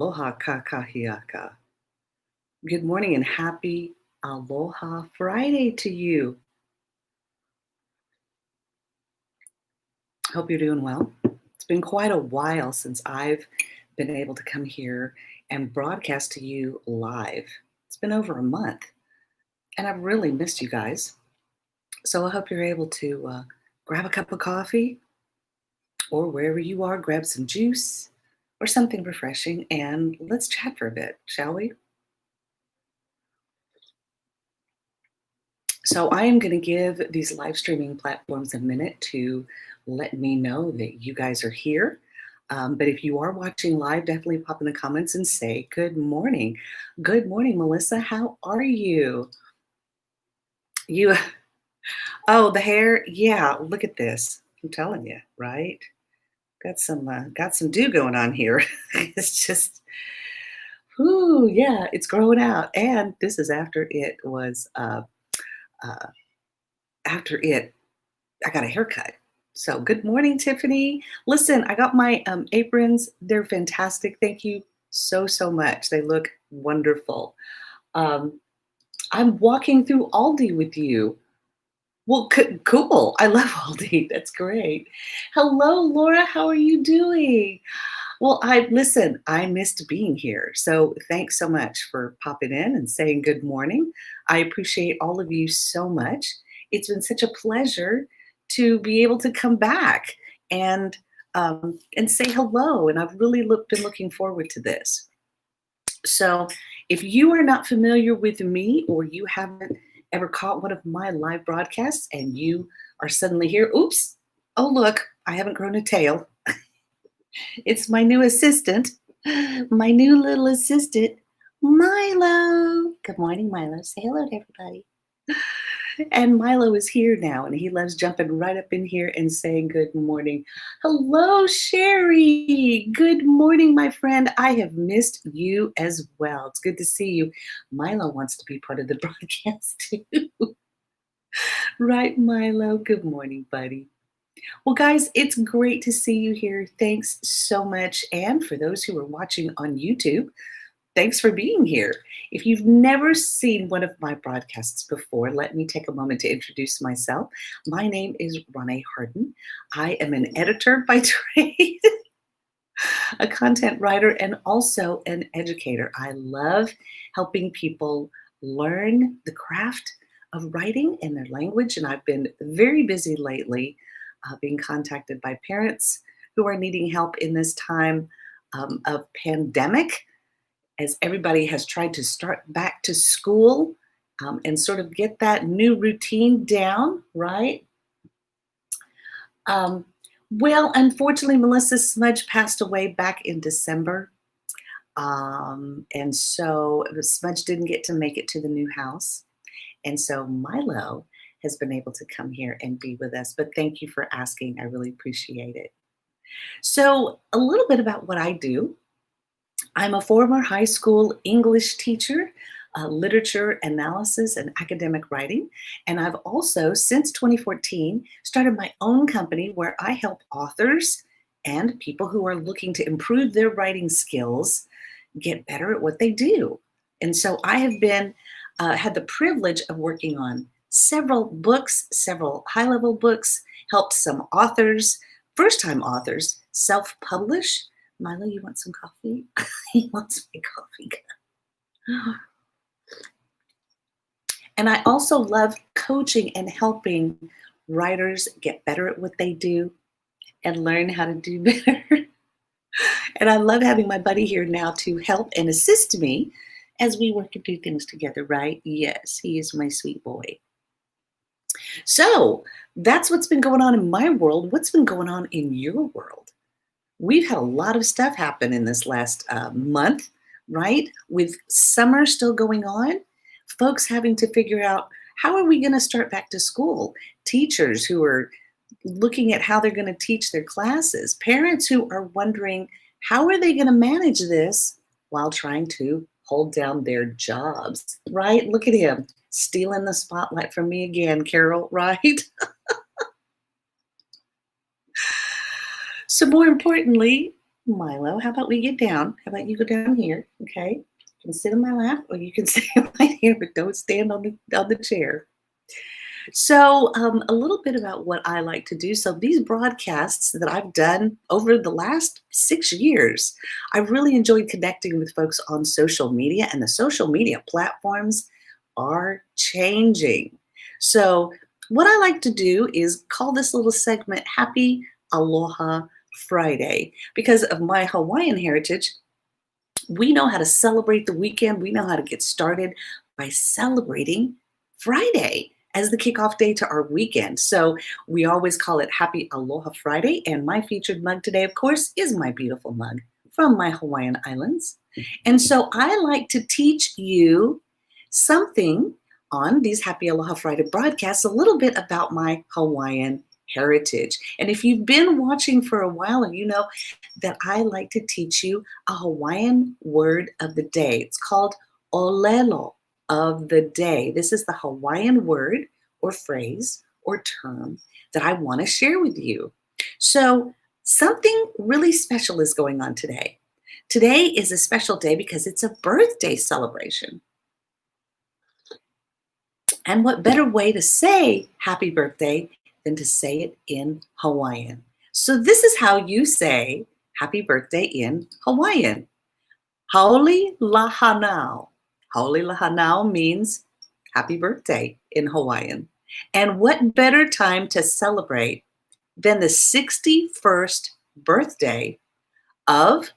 Aloha kakahiaka. Good morning and happy Aloha Friday to you. Hope you're doing well. It's been quite a while since I've been able to come here and broadcast to you live. It's been over a month and I've really missed you guys. So I hope you're able to grab a cup of coffee or wherever you are, grab some juice or something refreshing and let's chat for a bit, shall we? So I am going to give these live streaming platforms a minute to let me know that you guys are here. But if you are watching live, definitely pop in the comments and say good morning. Good morning, Melissa. How are you? You, oh, the hair. Yeah, look at this. I'm telling you, right? Got some dew going on here. It's just, ooh, yeah, it's growing out. And this is after it was, uh, after it I got a haircut. So good morning, Tiffany. Listen, I got my aprons. They're fantastic. Thank you so much. They look wonderful. Um, I'm walking through Aldi with you. Well, cool. I love Aldi. That's great. Hello, Laura. How are you doing? Well, I listen, I missed being here. So thanks so much for popping in and saying good morning. I appreciate all of you so much. It's been such a pleasure to be able to come back and say hello. And I've really been looking forward to this. So if you are not familiar with me or you haven't ever caught one of my live broadcasts and you are suddenly here, oops, oh look, I haven't grown a tail. It's my new assistant, my new little assistant, Milo. Good morning, Milo. Say hello to everybody. And Milo is here now, and he loves jumping right up in here and saying good morning. Hello, Sherry. Good morning, my friend. I have missed you as well. It's good to see you. Milo wants to be part of the broadcast too. Right, Milo? Good morning, buddy. Well, guys, it's great to see you here. Thanks so much. And for those who are watching on YouTube, thanks for being here. If you've never seen one of my broadcasts before, let me take a moment to introduce myself. My name is Ronnie Harden. I am an editor by trade, a content writer, and also an educator. I love helping people learn the craft of writing in their language, and I've been very busy lately being contacted by parents who are needing help in this time of pandemic as everybody has tried to start back to school and sort of get that new routine down, right? Um, well, unfortunately, Melissa Smudge passed away back in December. And so Smudge didn't get to make it to the new house. And so Milo has been able to come here and be with us. But thank you for asking. I really appreciate it. So, a little bit about what I do. I'm a former high school English teacher, literature analysis, and academic writing. And I've also, since 2014, started my own company where I help authors and people who are looking to improve their writing skills get better at what they do. And so I have been had the privilege of working on several books, several high-level books, helped some authors, first-time authors, self-publish. Milo, you want some coffee? He wants my coffee. And I also love coaching and helping writers get better at what they do and learn how to do better. And I love having my buddy here now to help and assist me as we work and do things together, right? Yes, he is my sweet boy. So that's what's been going on in my world. What's been going on in your world? We've had a lot of stuff happen in this last month, right? With summer still going on, folks having to figure out how are we going to start back to school? Teachers who are looking at how they're going to teach their classes, parents who are wondering how are they going to manage this while trying to hold down their jobs, right? Look at him stealing the spotlight from me again, Carol, right? So more importantly, Milo, how about we get down? How about you go down here? Okay. You can sit in my lap or you can sit right here, but don't stand on the chair. So, a little bit about what I like to do. So, these broadcasts that I've done over the last 6 years, I've really enjoyed connecting with folks on social media, and the social media platforms are changing. So, what I like to do is call this little segment Happy Aloha Friday because of my Hawaiian heritage. We know how to celebrate the weekend. We know how to get started by celebrating Friday as the kickoff day to our weekend. So we always call it Happy Aloha Friday. And my featured mug today, of course, is my beautiful mug from my Hawaiian Islands. And so I like to teach you something on these Happy Aloha Friday broadcasts, a little bit about my Hawaiian heritage. And if you've been watching for a while, you know that I like to teach you a Hawaiian word of the day. It's called olelo of the day. This is the Hawaiian word or phrase or term that I want to share with you. So something really special is going on today. Today is a special day because it's a birthday celebration. And what better way to say happy birthday than to say it in Hawaiian? So this is how you say happy birthday in Hawaiian. Haole lahanau. Haole lahanau means happy birthday in Hawaiian. And what better time to celebrate than the 61st birthday of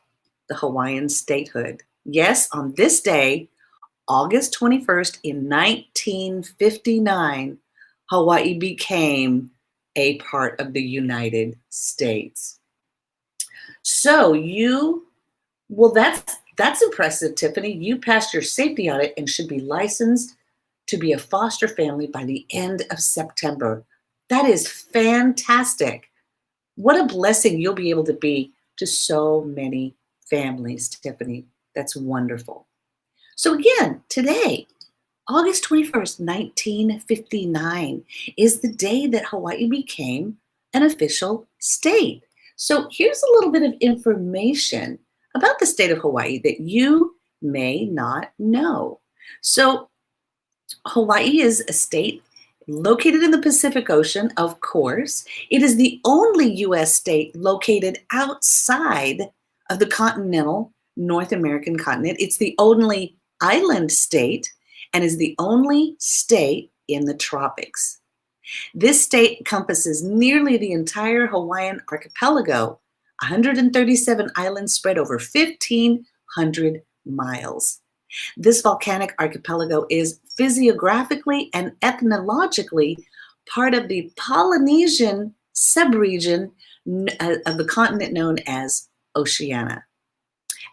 the Hawaiian statehood? Yes, on this day, August 21st in 1959, Hawaii became a part of the United States. So that's impressive, Tiffany. You passed your safety audit and should be licensed to be a foster family by the end of September. That is fantastic. What a blessing you'll be able to be to so many families, Tiffany. That's wonderful. So again, today, August 21st, 1959, is the day that Hawaii became an official state. So here's a little bit of information about the state of Hawaii that you may not know. So Hawaii is a state located in the Pacific Ocean, of course. It is the only U.S. state located outside of the continental North American continent. It's the only island state and is the only state in the tropics. This state encompasses nearly the entire Hawaiian archipelago, 137 islands spread over 1,500 miles. This volcanic archipelago is physiographically and ethnologically part of the Polynesian subregion of the continent known as Oceania.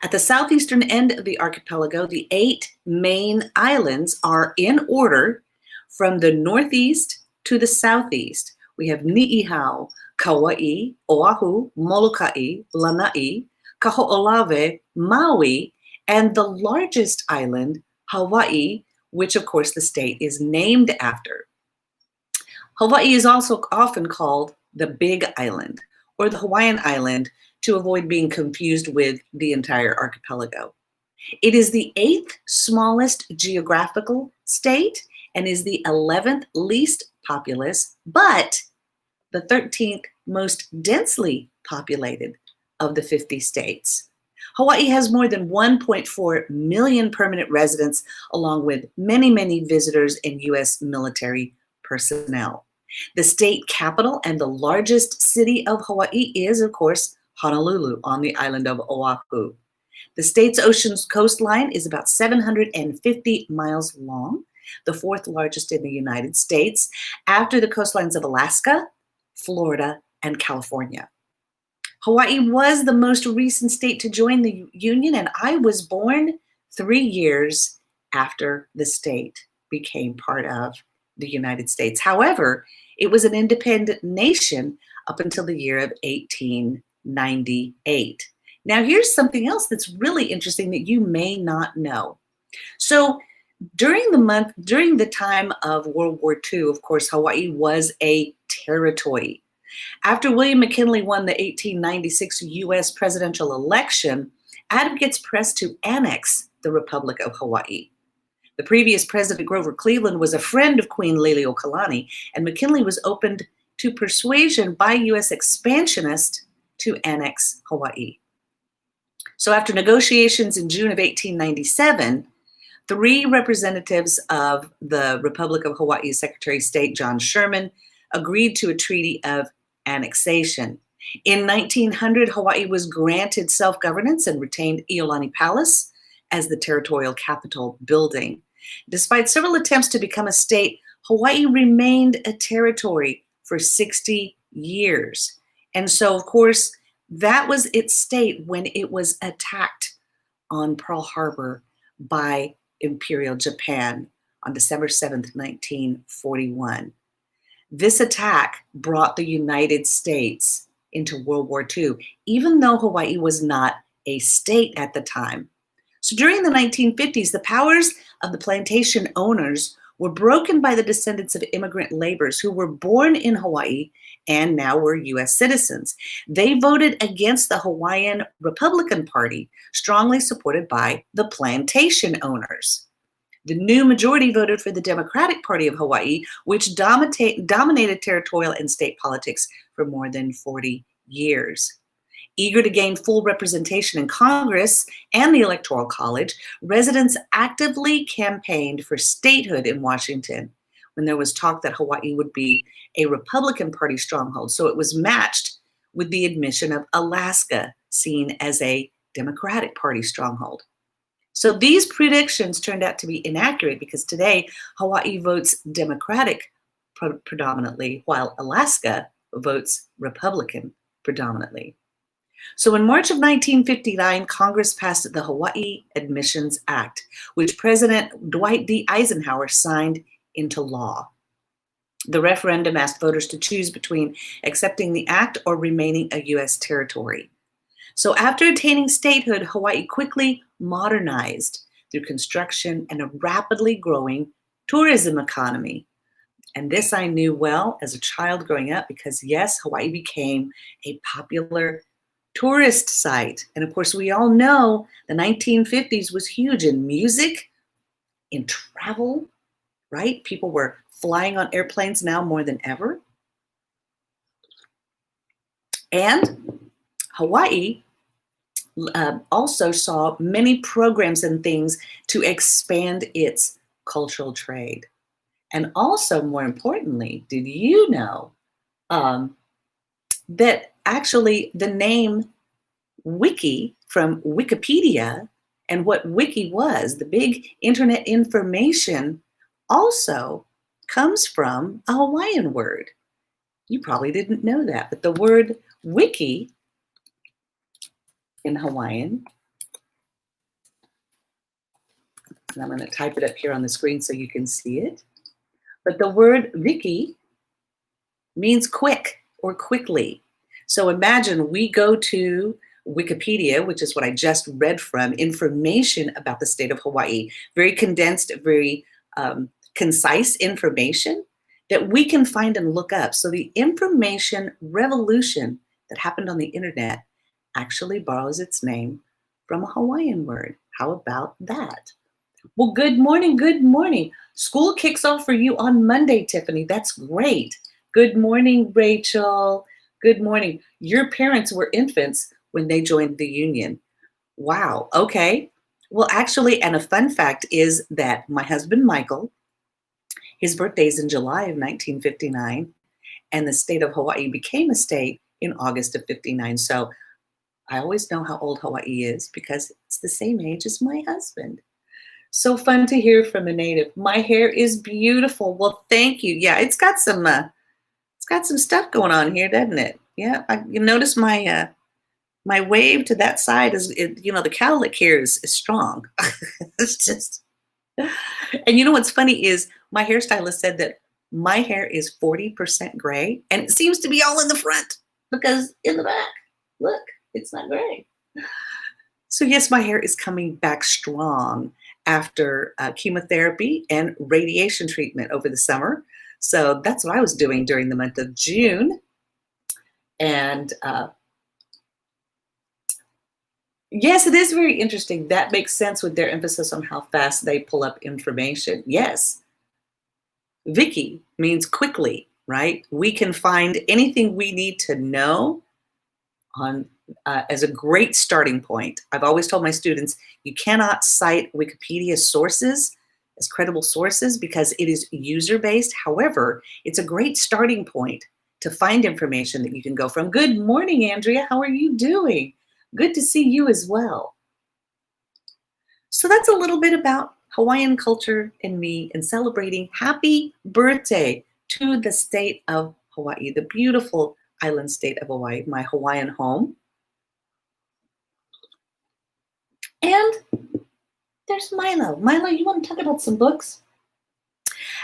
At the southeastern end of the archipelago, the 8 main islands are in order from the northeast to the southeast. We have Ni'ihau, Kauai, Oahu, Molokai, Lanai, Kaho'olawe, Maui, and the largest island, Hawaii, which of course the state is named after. Hawaii is also often called the Big Island or the Hawaiian Island to avoid being confused with the entire archipelago. It is the 8th smallest geographical state and is the 11th least populous, but the 13th most densely populated of the 50 states. Hawaii has more than 1.4 million permanent residents, along with many, many visitors and U.S. military personnel. The state capital and the largest city of Hawaii is, of course, Honolulu on the island of Oahu. The state's ocean's coastline is about 750 miles long, the 4th largest in the United States, after the coastlines of Alaska, Florida, and California. Hawaii was the most recent state to join the Union, and I was born 3 years after the state became part of the United States. However, it was an independent nation up until the year of 1898. Now, here's something else that's really interesting that you may not know. So during the time of World War II, of course, Hawaii was a territory. After William McKinley won the 1896 US presidential election, advocates pressed to annex the Republic of Hawaii. The previous president, Grover Cleveland, was a friend of Queen Liliuokalani, and McKinley was opened to persuasion by US expansionists to annex Hawaii. So after negotiations in June of 1897, 3 representatives of the Republic of Hawaii, Secretary of State John Sherman, agreed to a treaty of annexation. In 1900, Hawaii was granted self-governance and retained Iolani Palace as the territorial capital building. Despite several attempts to become a state, Hawaii remained a territory for 60 years. And so, of course, that was its state when it was attacked on Pearl Harbor by Imperial Japan on December 7th, 1941. This attack brought the United States into World War II, even though Hawaii was not a state at the time. So during the 1950s, the powers of the plantation owners were broken by the descendants of immigrant laborers who were born in Hawaii and now were US citizens. They voted against the Hawaiian Republican Party, strongly supported by the plantation owners. The new majority voted for the Democratic Party of Hawaii, which dominated territorial and state politics for more than 40 years. Eager to gain full representation in Congress and the Electoral College, residents actively campaigned for statehood in Washington when there was talk that Hawaii would be a Republican Party stronghold. So it was matched with the admission of Alaska, seen as a Democratic Party stronghold. So these predictions turned out to be inaccurate because today Hawaii votes Democratic predominantly, while Alaska votes Republican predominantly. So in March of 1959, Congress passed the Hawaii Admissions Act, which President Dwight D. Eisenhower signed into law. The referendum asked voters to choose between accepting the act or remaining a U.S. territory. So after attaining statehood, Hawaii quickly modernized through construction and a rapidly growing tourism economy. And this I knew well as a child growing up because, yes, Hawaii became a popular tourist site. And of course, we all know the 1950s was huge in music, in travel, right? People were flying on airplanes now more than ever. And Hawaii also saw many programs and things to expand its cultural trade. And also, more importantly, did you know that actually the name Wiki from Wikipedia and what Wiki was, the big internet information, also comes from a Hawaiian word. You probably didn't know that, but the word Wiki in Hawaiian, and I'm going to type it up here on the screen so you can see it, but the word Wiki means quick or quickly. So imagine we go to Wikipedia, which is what I just read from, information about the state of Hawaii, very condensed, very concise information that we can find and look up. So the information revolution that happened on the internet actually borrows its name from a Hawaiian word. How about that? Well, good morning, good morning. School kicks off for you on Monday, Tiffany. That's great. Good morning, Rachel. Good morning. Your parents were infants when they joined the union. Wow, okay. Well, actually, and a fun fact is that my husband, Michael, his birthday is in July of 1959, and the state of Hawaii became a state in August of 59. So I always know how old Hawaii is because it's the same age as my husband. So fun to hear from a native. My hair is beautiful. Well, thank you. Yeah, it's got some stuff going on here, doesn't it? Yeah, you notice my my wave to that side is, the cowlick here is strong. It's just, and you know what's funny is my hairstylist said that my hair is 40% gray, and it seems to be all in the front because in the back, look, it's not gray. So yes, my hair is coming back strong after chemotherapy and radiation treatment over the summer. So that's what I was doing during the month of June. And yes, it is very interesting. That makes sense with their emphasis on how fast they pull up information. Yes, Vicky means quickly, right? We can find anything we need to know on as a great starting point. I've always told my students, you cannot cite Wikipedia sources as credible sources because it is user-based. However, it's a great starting point to find information that you can go from. Good morning, Andrea. How are you doing? Good to see you as well. So that's a little bit about Hawaiian culture and me and celebrating happy birthday to the state of Hawaii, the beautiful island state of Hawaii, my Hawaiian home. And there's Milo. Milo, you want to talk about some books?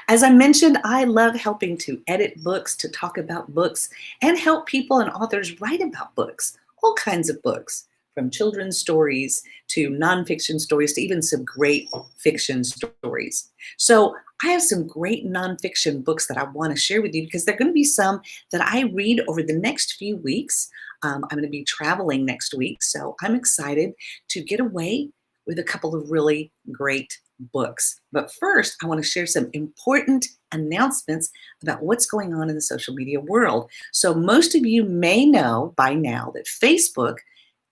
As I mentioned, I love helping to edit books, to talk about books, and help people and authors write about books, all kinds of books, from children's stories to nonfiction stories to even some great fiction stories. So I have some great nonfiction books that I want to share with you because they're going to be some that I read over the next few weeks. I'm going to be traveling next week, so I'm excited to get away with a couple of really great books. But first, I want to share some important announcements about what's going on in the social media world. So most of you may know by now that Facebook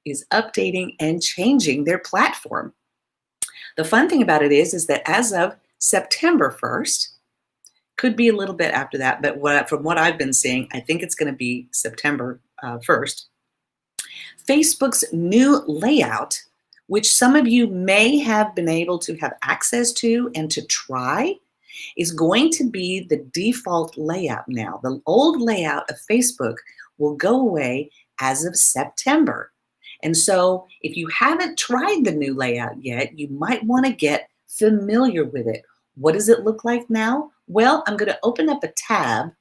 is updating and changing their platform. The fun thing about it is that as of September 1st, could be a little bit after that, but from what I've been seeing, I think it's going to be September 1st. Facebook's new layout, which some of you may have been able to have access to and to try, is going to be the default layout now. The old layout of Facebook will go away as of September. And so if you haven't tried the new layout yet, you might want to get familiar with it. What does it look like now? Well, I'm going to open up a tab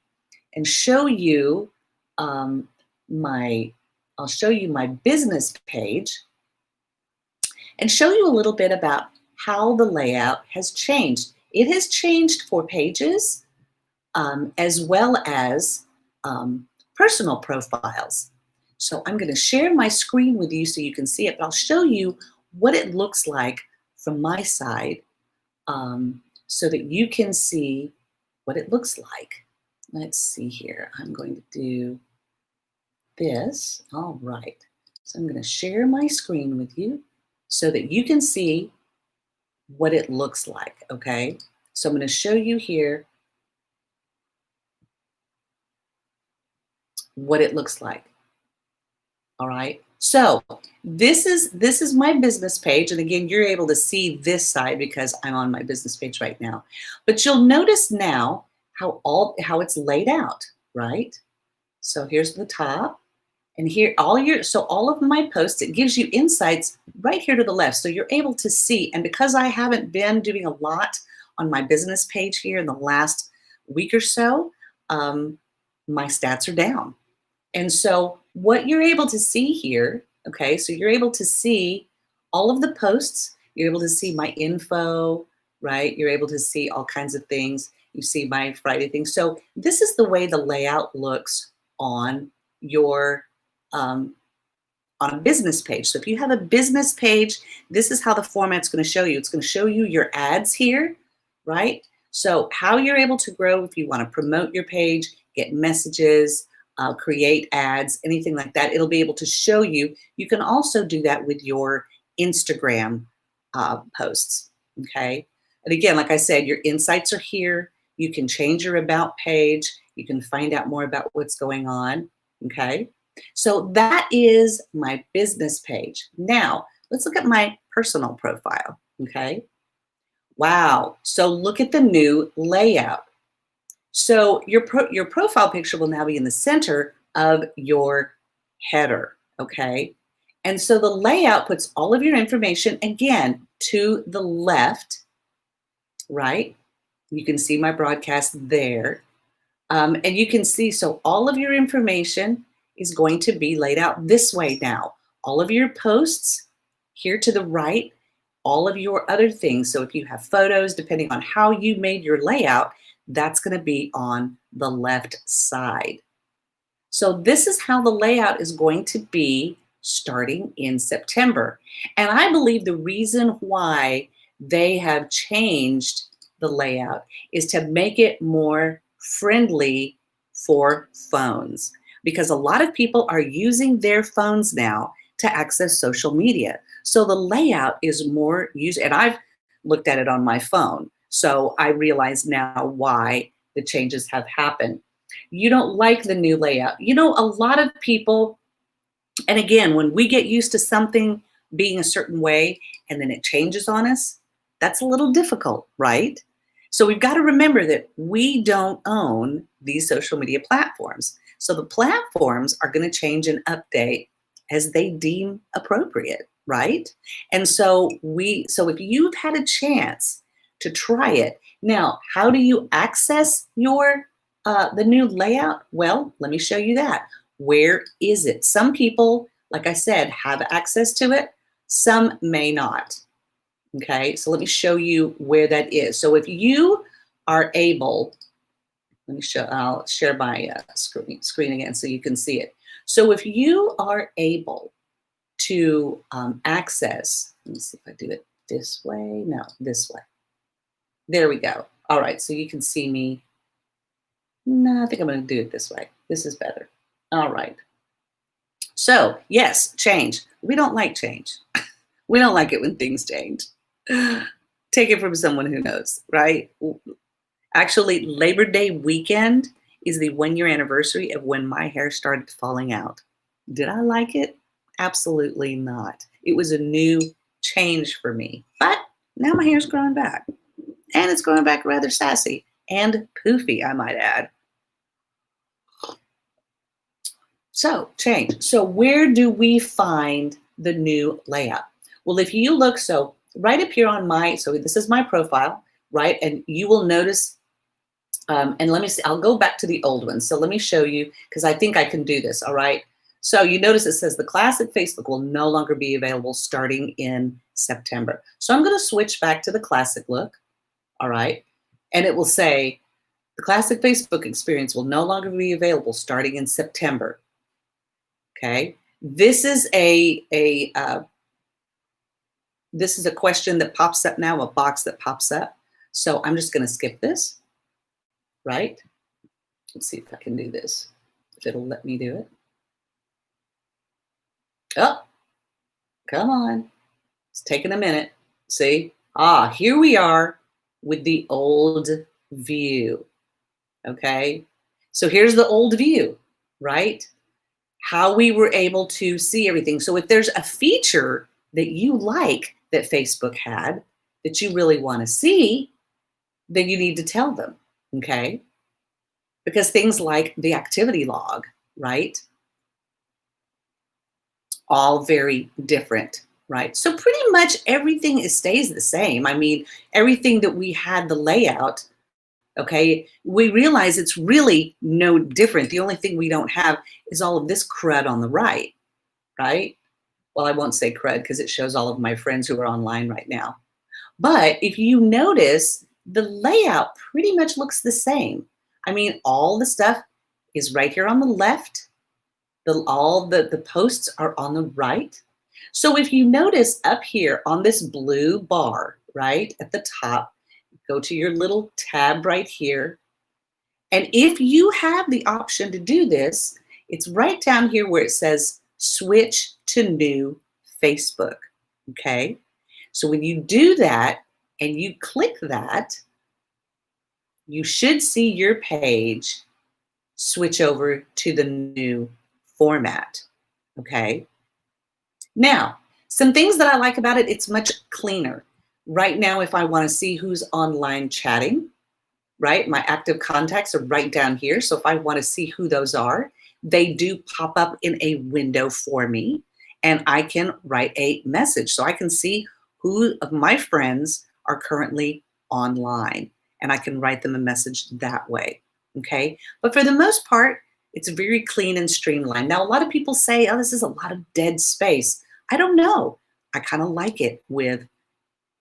and show you I'll show you my business page and show you a little bit about how the layout has changed. It has changed for pages as well as personal profiles. So I'm going to share my screen with you so you can see it, but I'll show you what it looks like from my side so that you can see what it looks like. Let's see here. I'm going to do this. All right. So I'm going to share my screen with you so that you can see what it looks like, okay? So I'm going to show you here what it looks like. All right. So this is my business page. And again, you're able to see this side because I'm on my business page right now. But you'll notice now how it's laid out, right? So here's the top. And here, all of my posts, it gives you insights right here to the left. So you're able to see, and because I haven't been doing a lot on my business page here in the last week or so, my stats are down. And so what you're able to see here, okay, so you're able to see all of the posts, you're able to see my info, right? You're able to see all kinds of things. You see my Friday things. So this is the way the layout looks on your on a business page. So if you have a business page, this is how the format's going to show you. It's going to show you your ads here, right? So how you're able to grow if you want to promote your page, get messages, create ads, anything like that, it'll be able to show you. You can also do that with your Instagram posts, okay? And again, like I said, your insights are here. You can change your about page. You can find out more about what's going on, okay? So that is my business page. Now, let's look at my personal profile, okay? Wow, so look at the new layout. So your profile picture will now be in the center of your header, okay? And so the layout puts all of your information, again, to the left, right? You can see my broadcast there. And you can see, so all of your information is going to be laid out this way now. All of your posts here to the right, all of your other things. So if you have photos, depending on how you made your layout, that's going to be on the left side. So this is how the layout is going to be starting in September. And I believe the reason why they have changed the layout is to make it more friendly for phones, because a lot of people are using their phones now to access social media. So the layout is more used, and I've looked at it on my phone. So I realize now why the changes have happened. You don't like the new layout. You know, a lot of people, and again, when we get used to something being a certain way and then it changes on us, that's a little difficult, right? So we've got to remember that we don't own these social media platforms. So the platforms are going to change and update as they deem appropriate, right? And so if you've had a chance to try it, now, how do you access your the new layout? Well, let me show you that. Where is it? Some people, like I said, have access to it. Some may not. Okay, so let me show you where that is. So if you are able, I'll share my screen again so you can see it. So if you are able to access, let me see if I do it this way. No, this way. There we go. All right, so you can see me. No, I think I'm going to do it this way. This is better. All right. So, yes, change. We don't like change. We don't like it when things change. Take it from someone who knows, right? Actually, Labor Day weekend is the 1-year anniversary of when my hair started falling out. Did I like it? Absolutely not. It was a new change for me. But now my hair's growing back. And it's growing back rather sassy and poofy, I might add. So, change. So, where do we find the new layout? Well, if you look, so right up here on so this is my profile, right? And you will notice, and let me see, I'll go back to the old one. So let me show you, because I think I can do this, all right? So you notice it says the classic Facebook will no longer be available starting in September. So I'm going to switch back to the classic look, all right? And it will say, the classic Facebook experience will no longer be available starting in September. Okay, this is this is a question that pops up now, a box that pops up. So I'm just going to skip this, right? Let's see if I can do this, if it'll let me do it. Oh, come on. It's taking a minute. See? Here we are with the old view. Okay, so here's the old view, right? How we were able to see everything. So if there's a feature that you like that Facebook had that you really want to see, then you need to tell them, okay? Because things like the activity log, right? All very different, right? So pretty much everything stays the same. I mean, everything that we had the layout, okay, we realize it's really no different. The only thing we don't have is all of this crud on the right, right? Well, I won't say crud because it shows all of my friends who are online right now. But if you notice, the layout pretty much looks the same. I mean, all the stuff is right here on the left. All the posts are on the right. So if you notice up here on this blue bar, right at the top, go to your little tab right here. And if you have the option to do this, it's right down here where it says switch to new Facebook. Okay. So when you do that and you click that, you should see your page switch over to the new format. Okay. Now, some things that I like about it, it's much cleaner. Right now, if I want to see who's online chatting, right, my active contacts are right down here. So if I want to see who those are, they do pop up in a window for me, and I can write a message. So I can see who of my friends are currently online, and I can write them a message that way. Okay. But for the most part, it's very clean and streamlined. Now, a lot of people say, oh, this is a lot of dead space. I don't know. I kind of like it with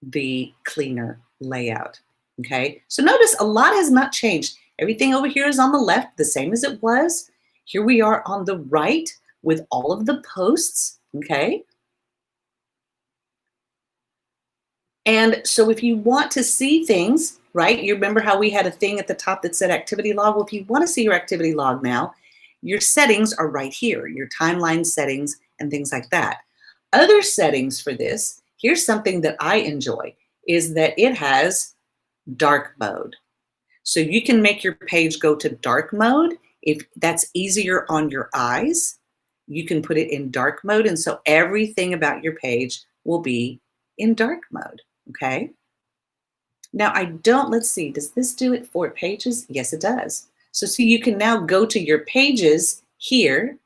the cleaner layout. Okay, so notice a lot has not changed. Everything over here is on the left, the same as it was. Here we are on the right with all of the posts, okay? And so if you want to see things, right, you remember how we had a thing at the top that said activity log? Well, if you want to see your activity log now, your settings are right here, your timeline settings and things like that. Other settings for this, here's something that I enjoy, is that it has dark mode. So you can make your page go to dark mode if that's easier on your eyes. You can put it in dark mode, and so everything about your page will be in dark mode, okay? Now let's see, does this do it for pages? Yes, it does. So see, you can now go to your pages here.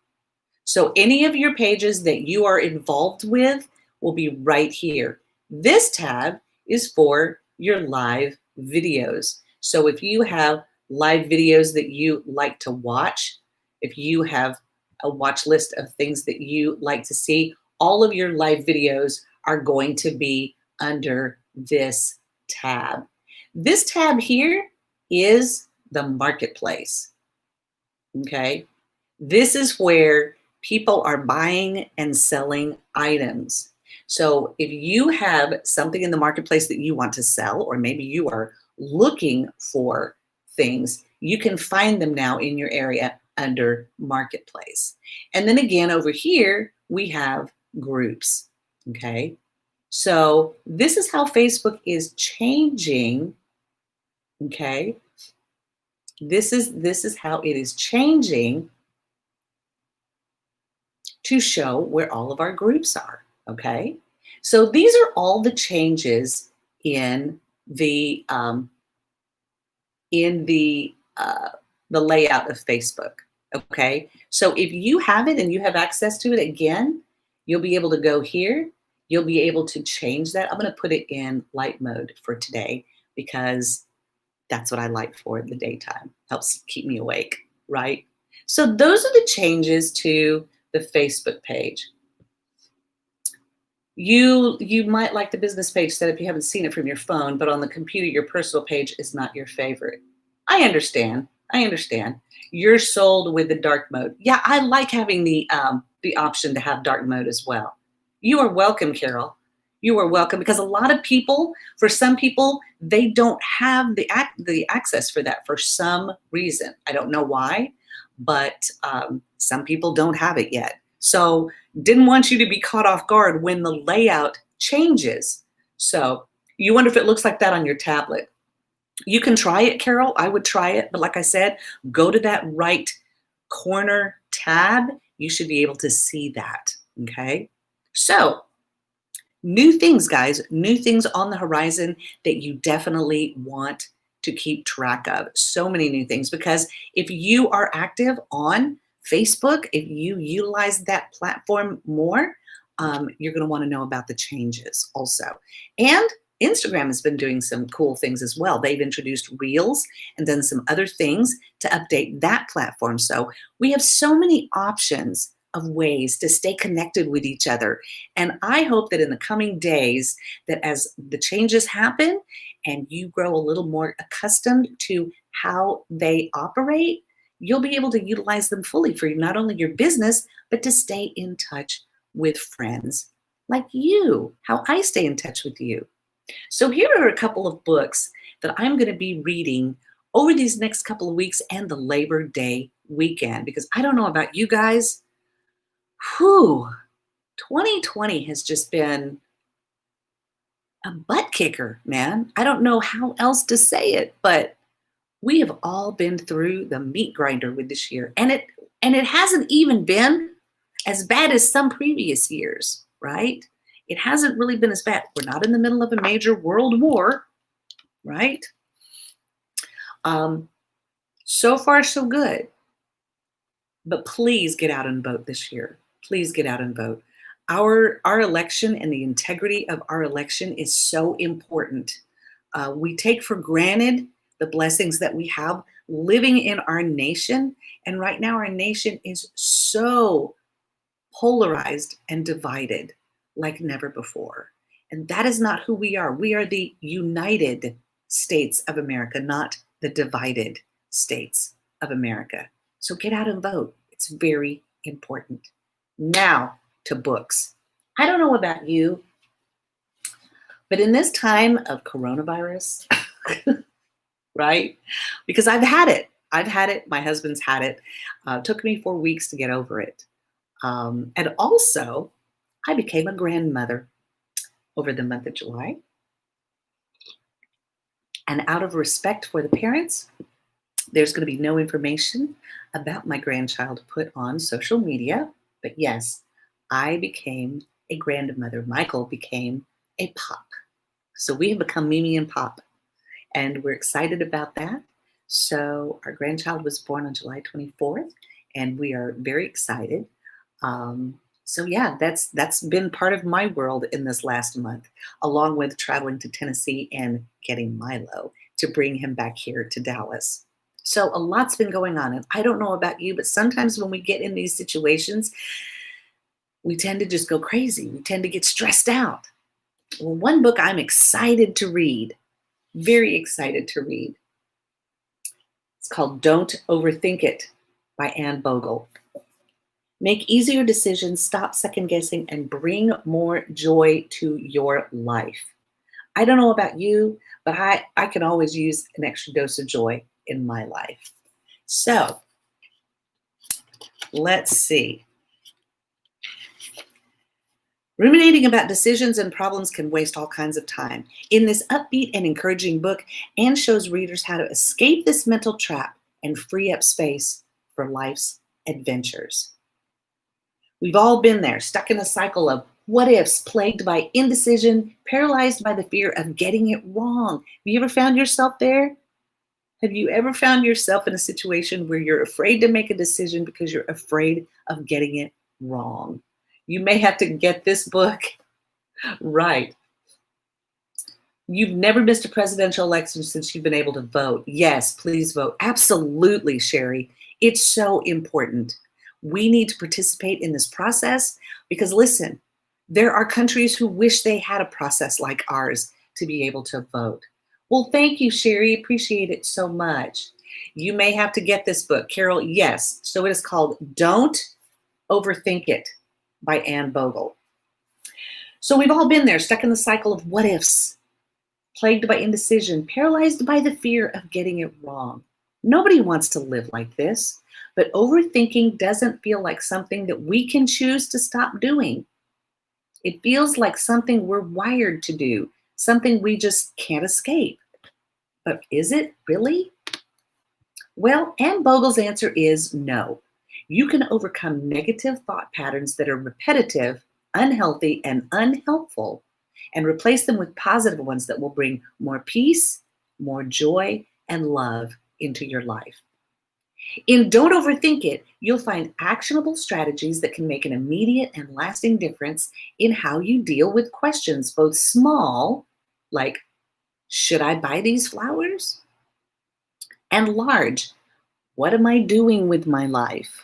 So any of your pages that you are involved with will be right here. This tab is for your live videos. So if you have live videos that you like to watch, if you have a watch list of things that you like to see, all of your live videos are going to be under this tab. This tab here is the marketplace, okay? This is where people are buying and selling items. So if you have something in the marketplace that you want to sell, or maybe you are looking for things, you can find them now in your area under marketplace. And then again, over here, we have groups, okay? So this is how Facebook is changing, okay? This is how it is changing to show where all of our groups are, okay? So these are all the changes in the layout of Facebook, okay? So if you have it and you have access to it, again, you'll be able to go here. You'll be able to change that. I'm going to put it in light mode for today because that's what I like for the daytime. Helps keep me awake, right? So those are the changes to the Facebook page. You might like the business page setup. You haven't seen it from your phone, but on the computer, your personal page is not your favorite. I understand. You're sold with the dark mode. Yeah, I like having the option to have dark mode as well. You are welcome, Carol. You are welcome, because a lot of people, for some people, they don't have the access for that for some reason. I don't know why, but some people don't have it yet. So didn't want you to be caught off guard when the layout changes. So you wonder if it looks like that on your tablet. You can try it, Carol. I would try it. But like I said, go to that right corner tab. You should be able to see that. Okay. So new things, guys, new things on the horizon that you definitely want to keep track of. So many new things, because if you are active on Facebook, if you utilize that platform more, you're going to want to know about the changes also. And Instagram has been doing some cool things as well. They've introduced Reels and done some other things to update that platform. So we have so many options of ways to stay connected with each other. And I hope that in the coming days, that as the changes happen and you grow a little more accustomed to how they operate, you'll be able to utilize them fully for not only your business, but to stay in touch with friends like you, how I stay in touch with you. So here are a couple of books that I'm going to be reading over these next couple of weeks and the Labor Day weekend, because I don't know about you guys, 2020 has just been a butt kicker, man. I don't know how else to say it, but we have all been through the meat grinder with this year. And it hasn't even been as bad as some previous years, right? It hasn't really been as bad. We're not in the middle of a major world war, right? So far, so good. But please get out and vote this year. Please get out and vote. Our election and the integrity of our election is so important. We take for granted the blessings that we have living in our nation. And right now, our nation is so polarized and divided like never before. And that is not who we are. We are the United States of America, not the divided States of America. So get out and vote. It's very important. Now to books. I don't know about you, but in this time of coronavirus, right? Because I've had it. I've had it. My husband's had it. It took me 4 weeks to get over it. And also, I became a grandmother over the month of July. And out of respect for the parents, there's going to be no information about my grandchild put on social media. But yes, I became a grandmother. Michael became a pop. So we have become Mimi and Pop, and we're excited about that. So our grandchild was born on July 24th, and we are very excited. So yeah, that's been part of my world in this last month, along with traveling to Tennessee and getting Milo to bring him back here to Dallas. So a lot's been going on, and I don't know about you, but sometimes when we get in these situations, we tend to just go crazy. We tend to get stressed out. Well, one book I'm excited to read, very excited to read. It's called Don't Overthink It by Anne Bogle. Make easier decisions, stop second guessing, and bring more joy to your life. I don't know about you, but I can always use an extra dose of joy in my life. So let's see. Ruminating about decisions and problems can waste all kinds of time. In this upbeat and encouraging book, Anne shows readers how to escape this mental trap and free up space for life's adventures. We've all been there, stuck in a cycle of what ifs, plagued by indecision, paralyzed by the fear of getting it wrong. Have you ever found yourself there? Have you ever found yourself in a situation where you're afraid to make a decision because you're afraid of getting it wrong? You may have to get this book right. You've never missed a presidential election since you've been able to vote. Yes, please vote. Absolutely, Sherry. It's so important. We need to participate in this process because, listen, there are countries who wish they had a process like ours to be able to vote. Well, thank you, Sherry. Appreciate it so much. You may have to get this book. Carol, yes. So it is called Don't Overthink It by Anne Bogle. So we've all been there, stuck in the cycle of what ifs, plagued by indecision, paralyzed by the fear of getting it wrong. Nobody wants to live like this, but overthinking doesn't feel like something that we can choose to stop doing. It feels like something we're wired to do, something we just can't escape. But is it really? Well, Anne Bogle's answer is no. You can overcome negative thought patterns that are repetitive, unhealthy, and unhelpful, and replace them with positive ones that will bring more peace, more joy, and love into your life. In Don't Overthink It, you'll find actionable strategies that can make an immediate and lasting difference in how you deal with questions, both small, like, should I buy these flowers? And large, what am I doing with my life?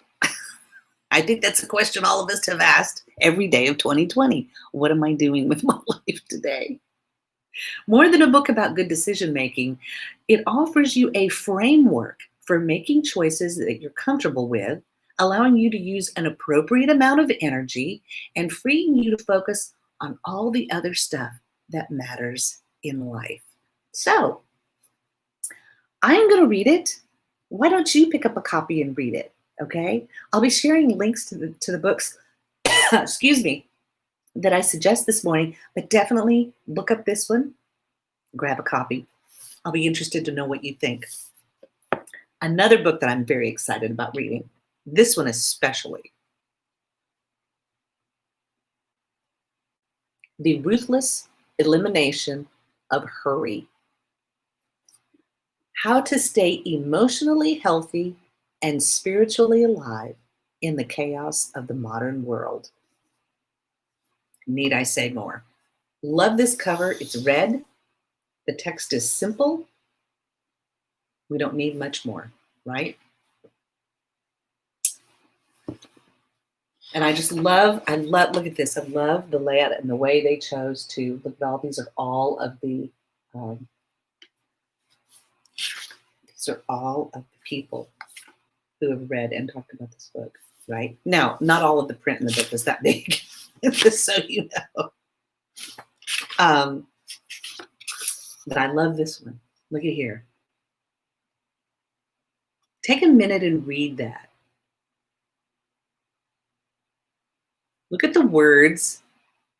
I think that's a question all of us have asked every day of 2020. What am I doing with my life today? More than a book about good decision making, it offers you a framework for making choices that you're comfortable with, allowing you to use an appropriate amount of energy and freeing you to focus on all the other stuff that matters in life. So, I'm going to read it. Why don't you pick up a copy and read it? Okay, I'll be sharing links to the books, excuse me, that I suggest this morning, but definitely look up this one, grab a copy. I'll be interested to know what you think. Another book that I'm very excited about reading, this one especially, The Ruthless Elimination of Hurry. How to Stay Emotionally Healthy and Spiritually Alive in the Chaos of the Modern World. Need I say more? Love this cover. It's red. The text is simple. We don't need much more, right? And I love, look at this. I love the layout and the way they chose to look at all. These are all of the people who have read and talked about this book, right? Now, not all of the print in the book is that big, just so you know. But I love this one. Look at here. Take a minute and read that. Look at the words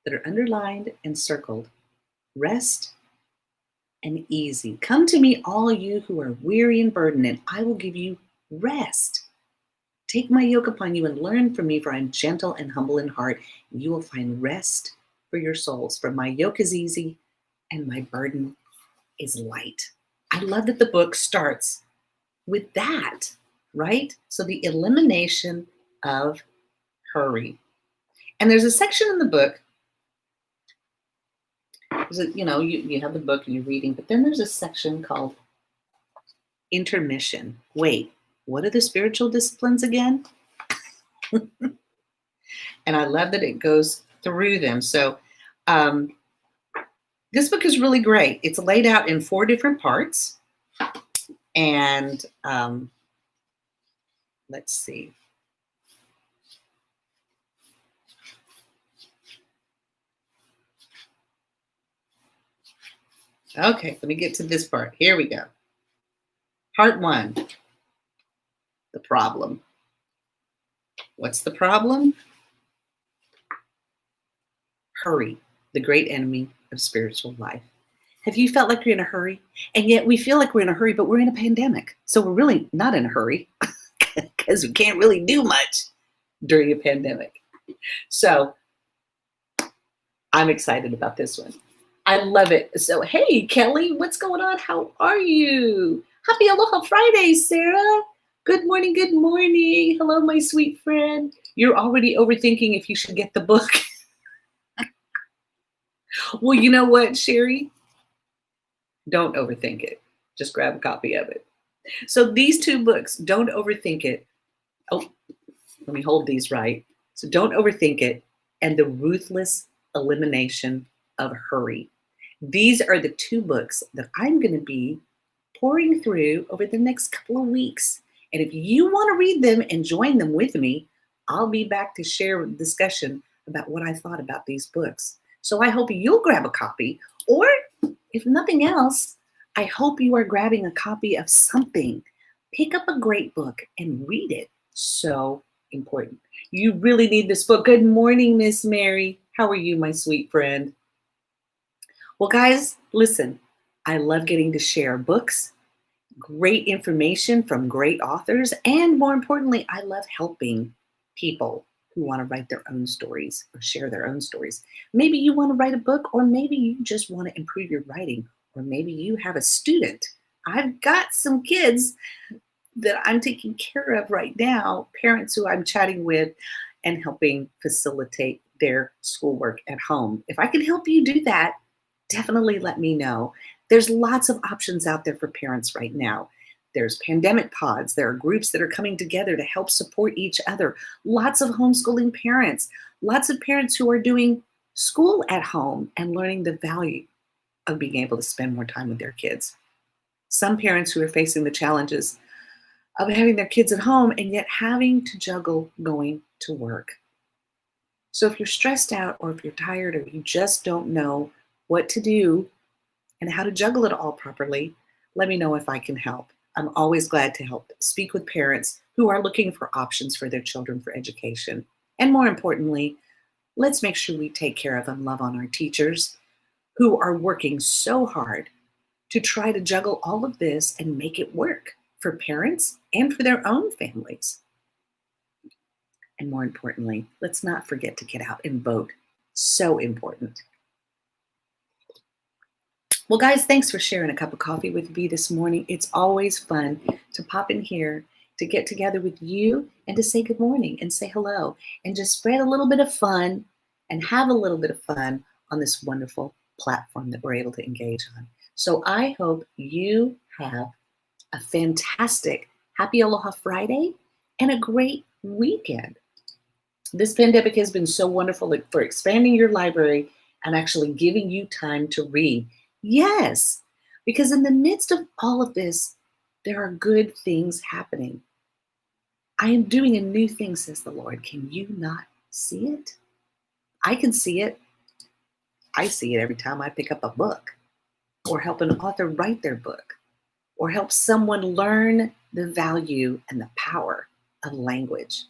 that are underlined and circled. Rest and easy. Come to me, all you who are weary and burdened, and I will give you rest. Take my yoke upon you and learn from me, for I am gentle and humble in heart, and you will find rest for your souls. For my yoke is easy and my burden is light. I love that the book starts with that, right? So the elimination of hurry. And there's a section in the book, you have the book and you're reading, but then there's a section called intermission. Wait, what are the spiritual disciplines again? And I love that it goes through them. So this book is really great. It's laid out in 4 different parts. And let's see. Okay, let me get to this part. Here we go. Part 1, the problem. What's the problem? Hurry, the great enemy of spiritual life. Have you felt like you're in a hurry? And yet we feel like we're in a hurry, but we're in a pandemic. So we're really not in a hurry because we can't really do much during a pandemic. So I'm excited about this one. I love it. So, hey, Kelly, what's going on? How are you? Happy Aloha Friday, Sarah. Good morning. Good morning. Hello, my sweet friend. You're already overthinking if you should get the book. Well, you know what, Sherry? Don't overthink it. Just grab a copy of it. So these 2 books, Don't Overthink It. Oh, let me hold these right. So Don't Overthink It and The Ruthless Elimination of Hurry. These are the 2 books that I'm going to be pouring through over the next couple of weeks. And if you want to read them and join them with me, I'll be back to share a discussion about what I thought about these books. So I hope you'll grab a copy, or if nothing else, I hope you are grabbing a copy of something. Pick up a great book and read it. So important. You really need this book. Good morning, Miss Mary. How are you, my sweet friend? Well, guys, listen, I love getting to share books, great information from great authors, and more importantly, I love helping people who want to write their own stories or share their own stories. Maybe you want to write a book, or maybe you just want to improve your writing, or maybe you have a student. I've got some kids that I'm taking care of right now, parents who I'm chatting with and helping facilitate their schoolwork at home. If I can help you do that, definitely let me know. There's lots of options out there for parents right now. There's pandemic pods. There are groups that are coming together to help support each other. Lots of homeschooling parents, lots of parents who are doing school at home and learning the value of being able to spend more time with their kids. Some parents who are facing the challenges of having their kids at home and yet having to juggle going to work. So if you're stressed out, or if you're tired, or you just don't know what to do and how to juggle it all properly, let me know if I can help. I'm always glad to help speak with parents who are looking for options for their children for education. And more importantly, let's make sure we take care of and love on our teachers who are working so hard to try to juggle all of this and make it work for parents and for their own families. And more importantly, let's not forget to get out and vote. So important. Well, guys, thanks for sharing a cup of coffee with me this morning. It's always fun to pop in here, to get together with you and to say good morning and say hello and just spread a little bit of fun and have a little bit of fun on this wonderful platform that we're able to engage on. So I hope you have a fantastic Happy Aloha Friday and a great weekend. This pandemic has been so wonderful for expanding your library and actually giving you time to read. Yes, because in the midst of all of this, there are good things happening. I am doing a new thing, says the Lord. Can you not see it? I can see it. I see it every time I pick up a book or help an author write their book or help someone learn the value and the power of language.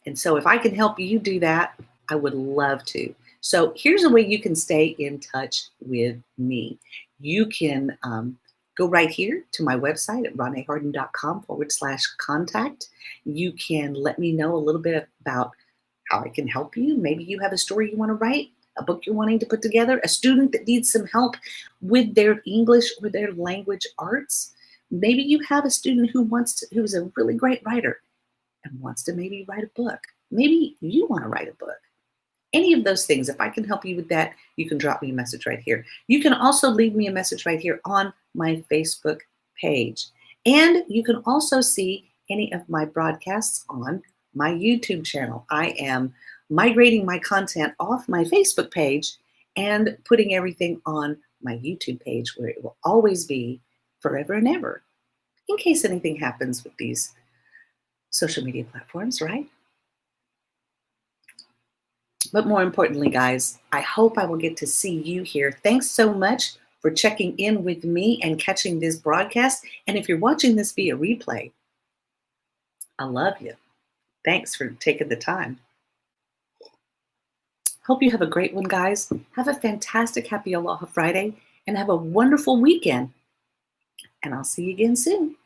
And so if I can help you do that, I would love to. So here's a way you can stay in touch with me. You can go right here to my website at roneharden.com/contact. You can let me know a little bit about how I can help you. Maybe you have a story you want to write, a book you're wanting to put together, a student that needs some help with their English or their language arts. Maybe you have a student who's a really great writer and wants to maybe write a book. Maybe you want to write a book. Any of those things, if I can help you with that, you can drop me a message right here. You can also leave me a message right here on my Facebook page. And you can also see any of my broadcasts on my YouTube channel. I am migrating my content off my Facebook page and putting everything on my YouTube page where it will always be forever and ever in case anything happens with these social media platforms, right? But more importantly, guys, I hope I will get to see you here. Thanks so much for checking in with me and catching this broadcast. And if you're watching this via replay, I love you. Thanks for taking the time. Hope you have a great one, guys. Have a fantastic, happy Aloha Friday, and have a wonderful weekend. And I'll see you again soon.